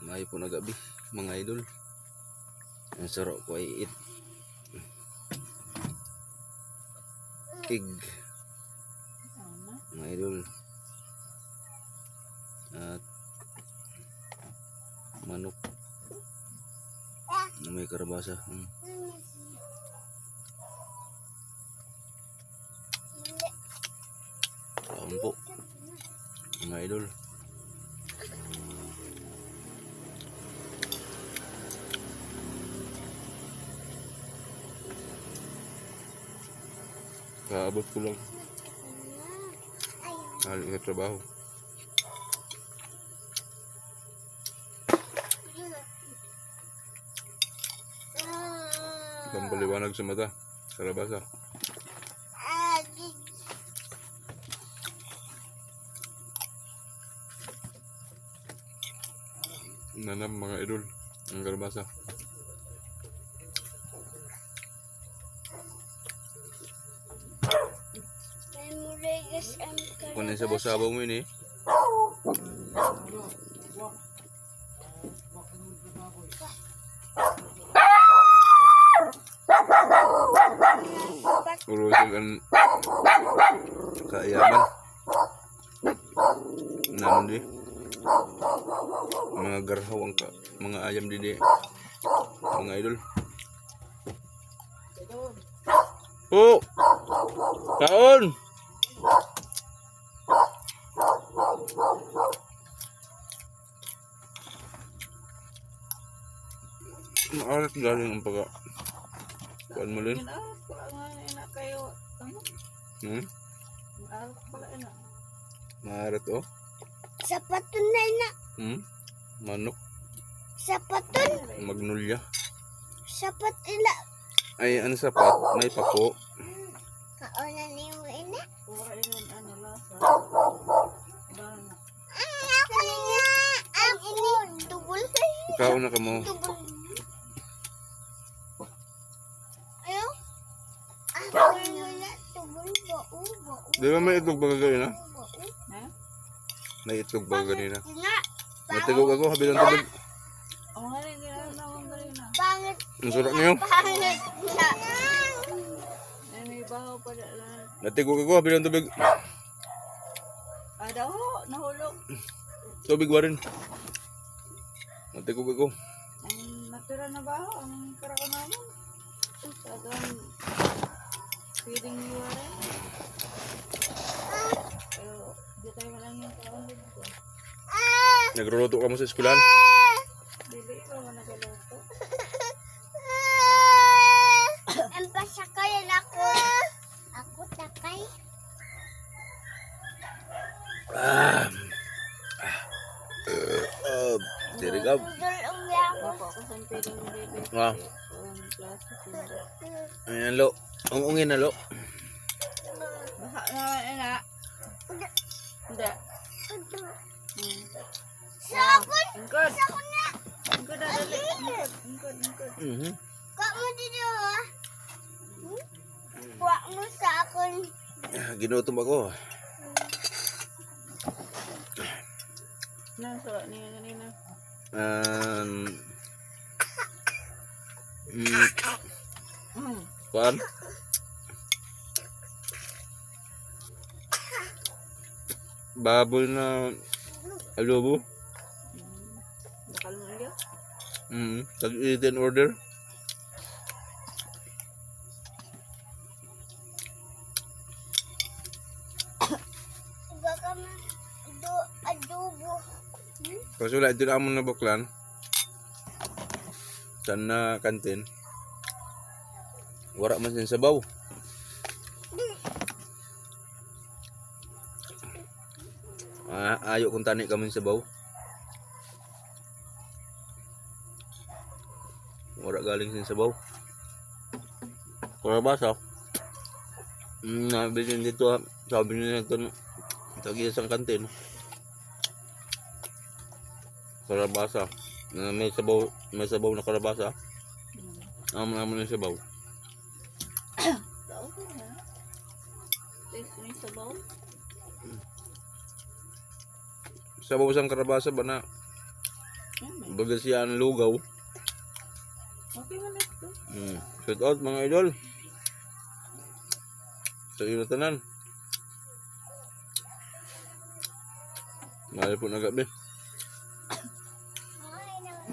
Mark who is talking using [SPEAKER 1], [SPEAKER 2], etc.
[SPEAKER 1] May po na gabi mga idol. Ang sarap ko ay egg mga idol at manok na may karabasa. Kaon po mga idol. Kaabot ko lang hali ka trabaho. Pampaliwanag sa mata, karabasa. Nanam mga idol ang karabasa. Kung sa sabaw mo ini. Urusan kan kaayaman. Namun di mga garhaw ang mga ayam di mga idol. Oh! Kaon! Maalat galing ang pagka kuan mo din. Maalat oh.
[SPEAKER 2] Sapaton na ina.
[SPEAKER 1] Manok.
[SPEAKER 2] Sapaton.
[SPEAKER 1] Magnolia.
[SPEAKER 2] Sapat ina.
[SPEAKER 1] Ay ano sapat? May pako.
[SPEAKER 2] Kaonan niyo ina. Ako nga. Ang ini tubol.
[SPEAKER 1] Ikaw na ka mo.
[SPEAKER 2] Tubol. Ayo. Ako nga tubol ba?
[SPEAKER 1] Di ba may itlog baga ganina? May itlog baga ganina. Natigog ako, habi ng tubig.
[SPEAKER 2] Pangit.
[SPEAKER 1] Ang surat niyo?
[SPEAKER 2] Pangit na.
[SPEAKER 1] Natigog ako, habi ng tubig.
[SPEAKER 3] Ada ho, nahulog.
[SPEAKER 1] Tubig wa rin. Natigog ako.
[SPEAKER 3] Ang natira na ba ho? Ang karako naman. Tagang feeding niyo rin. Pero di tayo malang yung kaon dito.
[SPEAKER 1] Nagluluto ka mo sa eskwelahan?
[SPEAKER 3] Dili ko mo nagluto.
[SPEAKER 2] Ang pasakayan ako. Ako takay.
[SPEAKER 1] Dirigab.
[SPEAKER 3] Bako ako sa feeding ni baby.
[SPEAKER 1] Wow.
[SPEAKER 3] Ang klase ko.
[SPEAKER 1] Ayan lo. Ungungin na lo.
[SPEAKER 3] Baha naman ina. Hindi.
[SPEAKER 2] Sakon.
[SPEAKER 3] Ingkod.
[SPEAKER 2] Sakon na.
[SPEAKER 3] Ingkod na dali. Ingkod.
[SPEAKER 2] Kuha mo dito ha. Kuha mo sa akon.
[SPEAKER 1] Ginutom ako.
[SPEAKER 3] Nang surat niya kanina.
[SPEAKER 1] Kuan? Baboy na adobo.
[SPEAKER 3] Bakal mo niya?
[SPEAKER 1] Tag-eat order.
[SPEAKER 2] Baka adobo.
[SPEAKER 1] Kasi wala ito na amon na baklan. Saan na kantin. Wala man sin sabaw. Ayo kung tani kami sabaw. Wala galing sin sabaw. Karabasa. Nabili dito sabi niya ito tagi isang kantin. Karabasa. May sabaw na karabasa. Naman yung sabaw.
[SPEAKER 3] Tao ko na. Taste ni sabaw.
[SPEAKER 1] Sabaw sang karabasa ba na Baga siya ang lugaw.
[SPEAKER 3] Okay man ito.
[SPEAKER 1] Shout out mga idol. Sa iyo na tanan. Mahal po na gabi.